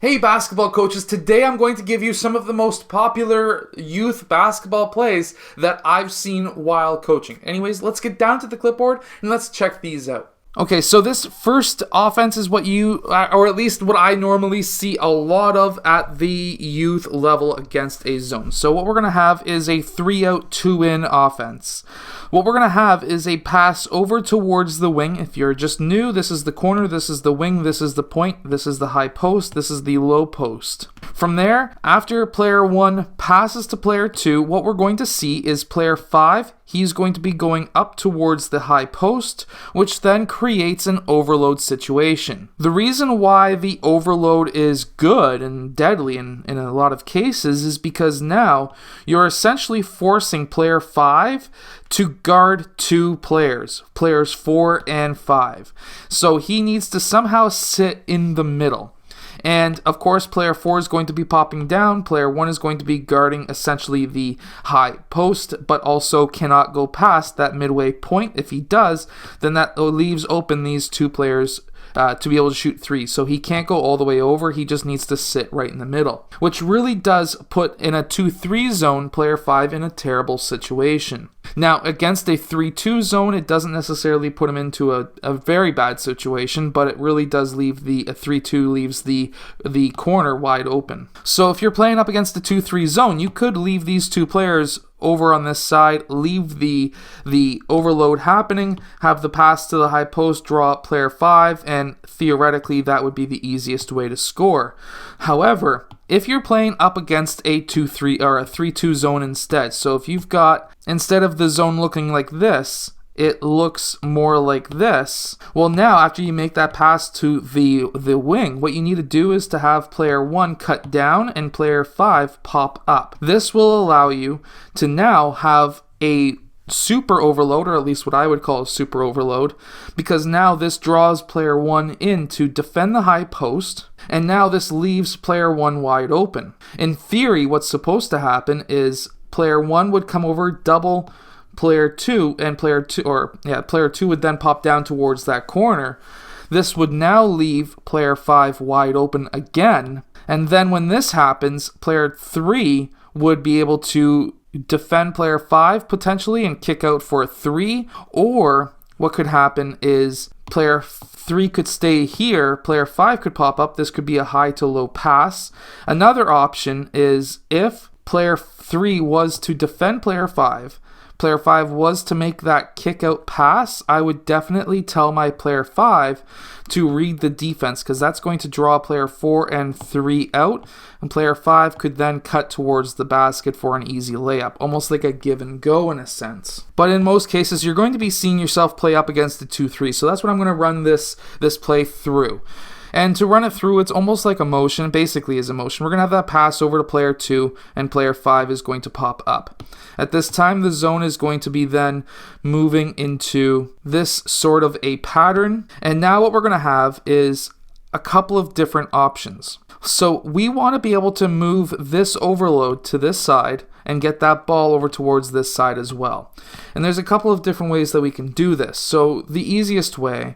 Hey basketball coaches, today I'm going to give you some of the most popular youth basketball plays that I've seen while coaching. Anyways, let's get down to the clipboard and let's check these out. Okay, so this first offense is what you, or at least what I normally see a lot of at the youth level against a zone. So what we're going to have is a 3-out, 2-in offense. What we're going to have is a pass over towards the wing. If you're just new, this is the corner, this is the wing, this is the point, this is the high post, this is the low post. From there, after player 1 passes to player 2, what we're going to see is player 5, he's going to be going up towards the high post, which then creates an overload situation. The reason why the overload is good and deadly in a lot of cases is because now you're essentially forcing player 5 to guard two players 4 and 5. So he needs to somehow sit in the middle. And of course, player 4 is going to be popping down. Player 1 is going to be guarding essentially the high post, but also cannot go past that midway point. If he does, then that leaves open these two players to be able to shoot three. So he can't go all the way over. He just needs to sit right in the middle, which really does put in a 2-3 zone player 5 in a terrible situation. Now, against a 3-2 zone, it doesn't necessarily put him into a very bad situation, but it really does leave a 3-2 leaves the corner wide open. So if you're playing up against a 2-3 zone, you could leave these two players over on this side, leave the overload happening, have the pass to the high post, draw up player 5, and theoretically that would be the easiest way to score. However, if you're playing up against a 2-3 or a 3-2 zone instead, so if you've got, instead of the zone looking like this, it looks more like this. Well, now after you make that pass to the wing, what you need to do is to have player 1 cut down and player 5 pop up. This will allow you to now have a super overload, or at least what I would call a super overload, because now this draws player 1 in to defend the high post, and now this leaves player 1 wide open. In theory, what's supposed to happen is player 1 would come over, double player 2, and player 2 would then pop down towards that corner. This would now leave player 5 wide open again, and then when this happens, player 3 would be able to defend player 5 potentially and kick out for a 3, or what could happen is player 3 could stay here, player 5 could pop up, this could be a high to low pass. Another option is if player 3 was to defend player 5, player 5 was to make that kick out pass, I would definitely tell my player 5 to read the defense, because that's going to draw player 4 and 3 out, and player 5 could then cut towards the basket for an easy layup, almost like a give and go in a sense. But in most cases, you're going to be seeing yourself play up against the 2-3, so that's what I'm going to run this play through. And to run it through, it's almost like a motion, basically is a motion. We're going to have that pass over to player 2, and player 5 is going to pop up. At this time, the zone is going to be then moving into this sort of a pattern. And now what we're going to have is a couple of different options. So we want to be able to move this overload to this side and get that ball over towards this side as well. And there's a couple of different ways that we can do this. So the easiest way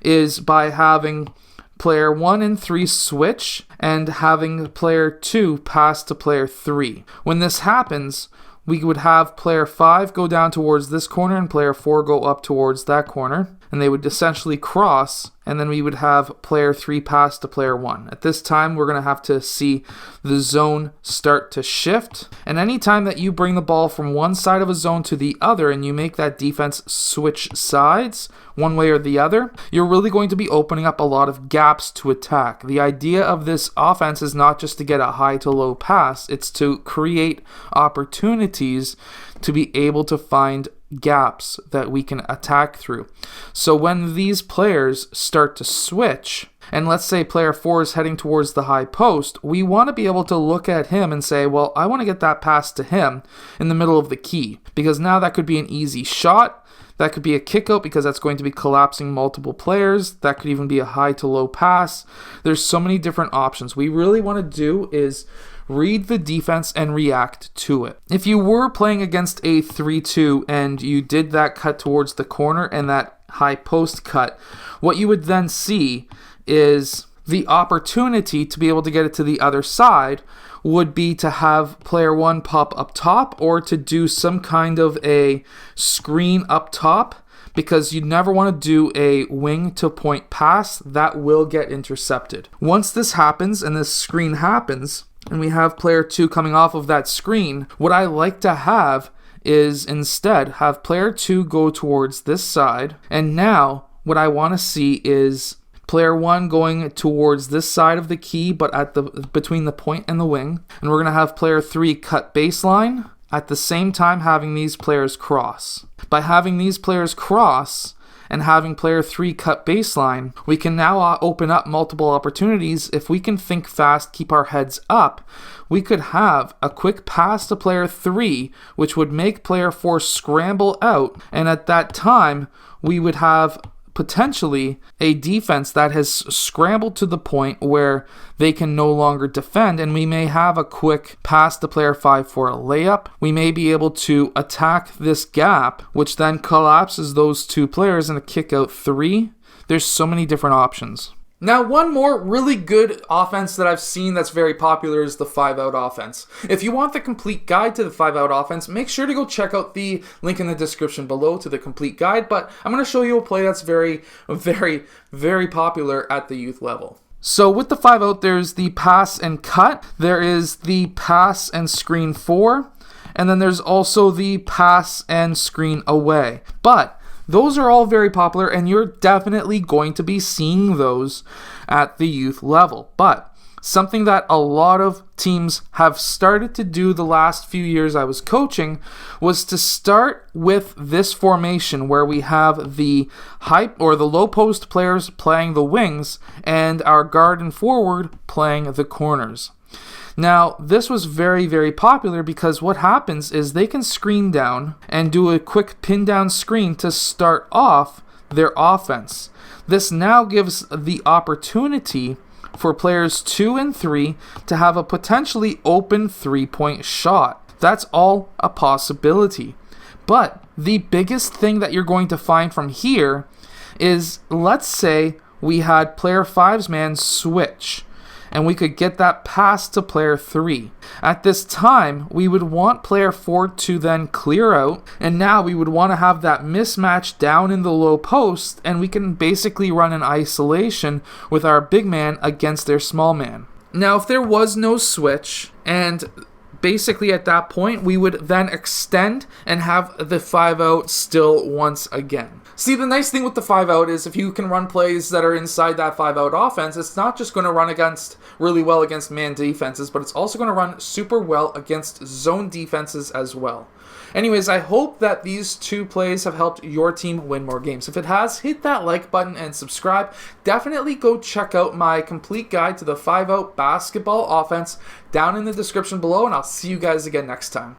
is by having player 1 and 3 switch and having player 2 pass to player 3. When this happens, we would have player 5 go down towards this corner and player 4 go up towards that corner, and they would essentially cross, and then we would have player 3 pass to player 1. At this time, we're going to have to see the zone start to shift, and anytime that you bring the ball from one side of a zone to the other and you make that defense switch sides one way or the other, you're really going to be opening up a lot of gaps to attack. The idea of this offense is not just to get a high to low pass, it's to create opportunities to be able to find gaps that we can attack through. So when these players start to switch, and let's say player 4 is heading towards the high post, we want to be able to look at him and say, well, I want to get that pass to him in the middle of the key, because now that could be an easy shot. That could be a kick out because that's going to be collapsing multiple players. That could even be a high to low pass. There's so many different options. What we really want to do is read the defense and react to it. If you were playing against a 3-2 and you did that cut towards the corner and that high post cut, what you would then see is the opportunity to be able to get it to the other side would be to have player 1 pop up top or to do some kind of a screen up top, because you never want to do a wing to point pass. That will get intercepted. Once this happens and this screen happens and we have player 2 coming off of that screen, what I like to have is instead have player 2 go towards this side, and now what I want to see is player 1 going towards this side of the key, but at the between the point and the wing. And we're going to have player 3 cut baseline, at the same time having these players cross. By having these players cross and having player 3 cut baseline, we can now open up multiple opportunities. If we can think fast, keep our heads up, we could have a quick pass to player 3, which would make player 4 scramble out. And at that time, we would have potentially a defense that has scrambled to the point where they can no longer defend, and we may have a quick pass to player 5 for a layup. We may be able to attack this gap, which then collapses those 2 players in a kick out 3. There's so many different options. Now, one more really good offense that I've seen that's very popular is the 5-out offense. If you want the complete guide to the 5-out offense, make sure to go check out the link in the description below to the complete guide, but I'm going to show you a play that's very, very, very popular at the youth level. So with the 5-out, there's the pass and cut, there is the pass and screen 4, and then there's also the pass and screen away. But those are all very popular, and you're definitely going to be seeing those at the youth level. But something that a lot of teams have started to do the last few years I was coaching was to start with this formation where we have the high or the low post players playing the wings and our guard and forward playing the corners. Now, this was very, very popular because what happens is they can screen down and do a quick pin down screen to start off their offense. This now gives the opportunity for players 2 and 3 to have a potentially open 3-point shot. That's all a possibility. But the biggest thing that you're going to find from here is, let's say we had player 5's man switch, and we could get that pass to player 3. At this time, we would want player 4 to then clear out, and now we would want to have that mismatch down in the low post, and we can basically run an isolation with our big man against their small man. Now, if there was no switch, and basically at that point, we would then extend and have the 5-out still once again. See, the nice thing with the 5-out is if you can run plays that are inside that 5-out offense, it's not just going to run really well against man defenses, but it's also going to run super well against zone defenses as well. Anyways, I hope that these 2 plays have helped your team win more games. If it has, hit that like button and subscribe. Definitely go check out my complete guide to the 5-out basketball offense down in the description below, and I'll see you guys again next time.